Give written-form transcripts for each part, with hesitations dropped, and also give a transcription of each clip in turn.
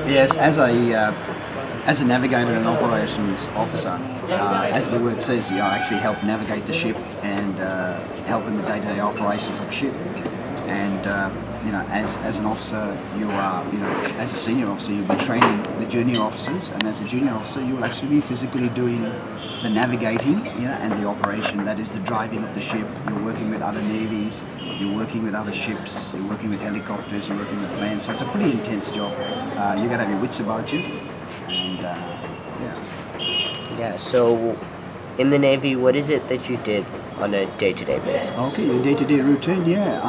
Yes, as a navigator and operations officer, as the word says, I actually help navigate the ship and help in the day-to-day operations of the ship. And as an officer, you are, as a senior officer, you'll be training the junior officers, and as a junior officer, you will actually be physically doing the navigating, and the operation. That is the driving of the ship. You're working with other navies, you're working with other ships, you're working with helicopters, you're working with planes. So it's a pretty intense job. You got to have your wits about you, and yeah. Yeah, so in the Navy, what is it that you did on a day-to-day basis? Okay, your day-to-day routine, yeah.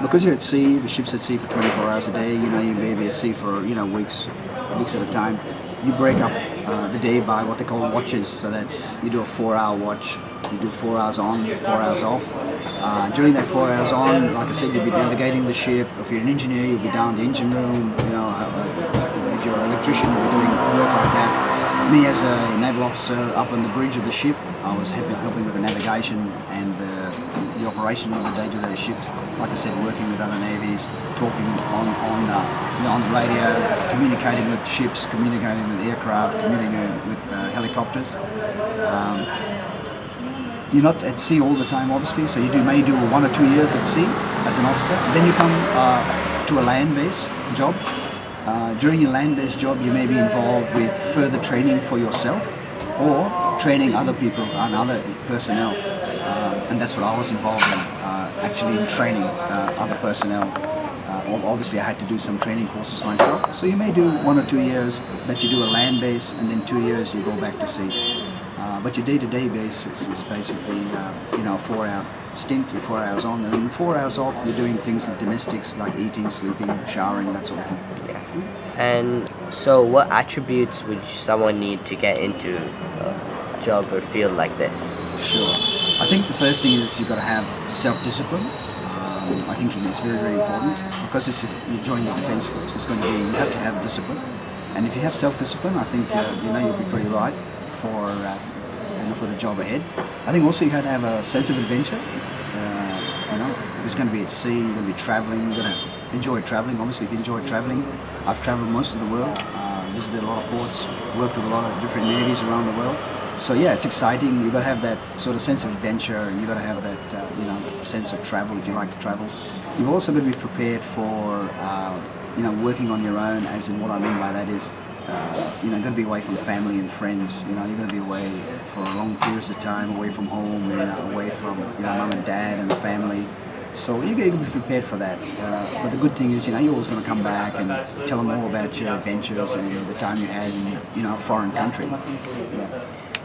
Because you're at sea, the ship's at sea for 24 hours a day. You may be at sea for weeks at a time. You break up the day by what they call watches. So that's you do a 4-hour watch. You do 4 hours on, 4 hours off. During that 4 hours on, like I said, you'll be navigating the ship. If you're an engineer, you'll be down the engine room. If you're an electrician, you'll be doing work like that. Me as a naval officer up on the bridge of the ship, I was helping with the navigation and the operation of the day-to-day ships. Like I said, working with other navies, talking on the radio, communicating with ships, communicating with aircraft, communicating with helicopters. You're not at sea all the time, obviously, so you may do 1 or 2 years at sea as an officer. Then you come to a land-based job. During your land-based job, you may be involved with further training for yourself or training other people and other personnel. And that's what I was involved in, actually in training other personnel. Obviously, I had to do some training courses myself. So you may do 1 or 2 years that you do a land base, and then 2 years you go back to sea. But your day-to-day basis is basically, a 4-hour stint, you're 4 hours on, and then 4 hours off, you're doing things like domestics, like eating, sleeping, showering, that sort of thing. Yeah. And so what attributes would someone need to get into a job or field like this? Sure. I think the first thing is you've got to have self-discipline. I think it's very, very important because if you join the Defence Force, it's going to be, you have to have discipline. And if you have self-discipline, I think you'll be pretty right for the job ahead. I think also you have to have a sense of adventure. It's going to be at sea, you're going to be travelling, you're going to enjoy travelling. Obviously, if you enjoy travelling, I've travelled most of the world, visited a lot of ports, worked with a lot of different navies around the world. So yeah, it's exciting. You've got to have that sort of sense of adventure, and you've got to have that sense of travel if you like to travel. You've also got to be prepared for working on your own. As in, what I mean by that is, you're going to be away from family and friends. You're going to be away for long periods of time, away from home, away from mum and dad and the family. So you're going to be prepared for that. But the good thing is, you're always going to come back and tell them all about your adventures and the time you had in a foreign country.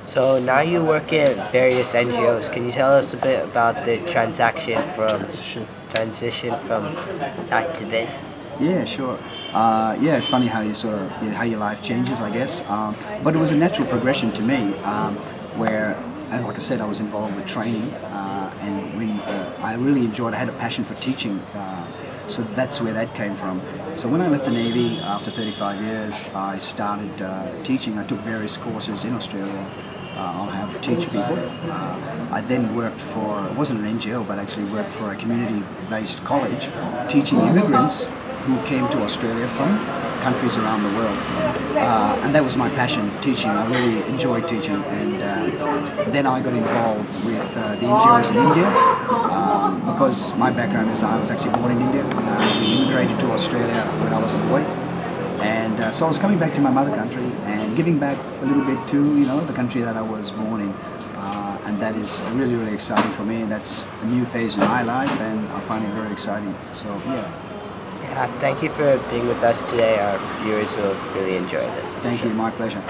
So now you work at various NGOs. Can you tell us a bit about the transition from that to this? Yeah, sure. It's funny how how your life changes, I guess. But it was a natural progression to me, where, like I said, I was involved with training, and I really enjoyed. I had a passion for teaching, so that's where that came from. So when I left the Navy after 35 years, I started teaching. I took various courses in Australia on how to teach people. I then worked for, it wasn't an NGO, but actually worked for a community-based college, teaching immigrants who came to Australia from countries around the world. And that was my passion, teaching. I really enjoyed teaching. And then I got involved with the NGOs in India, because my background is I was actually born in India. We immigrated to Australia when I was a boy. And so I was coming back to my mother country and giving back a little bit to, the country that I was born in. And that is really, really exciting for me. That's a new phase in my life, and I find it very exciting. So, yeah. Yeah, thank you for being with us today. Our viewers will really enjoy this. Thank you, my pleasure.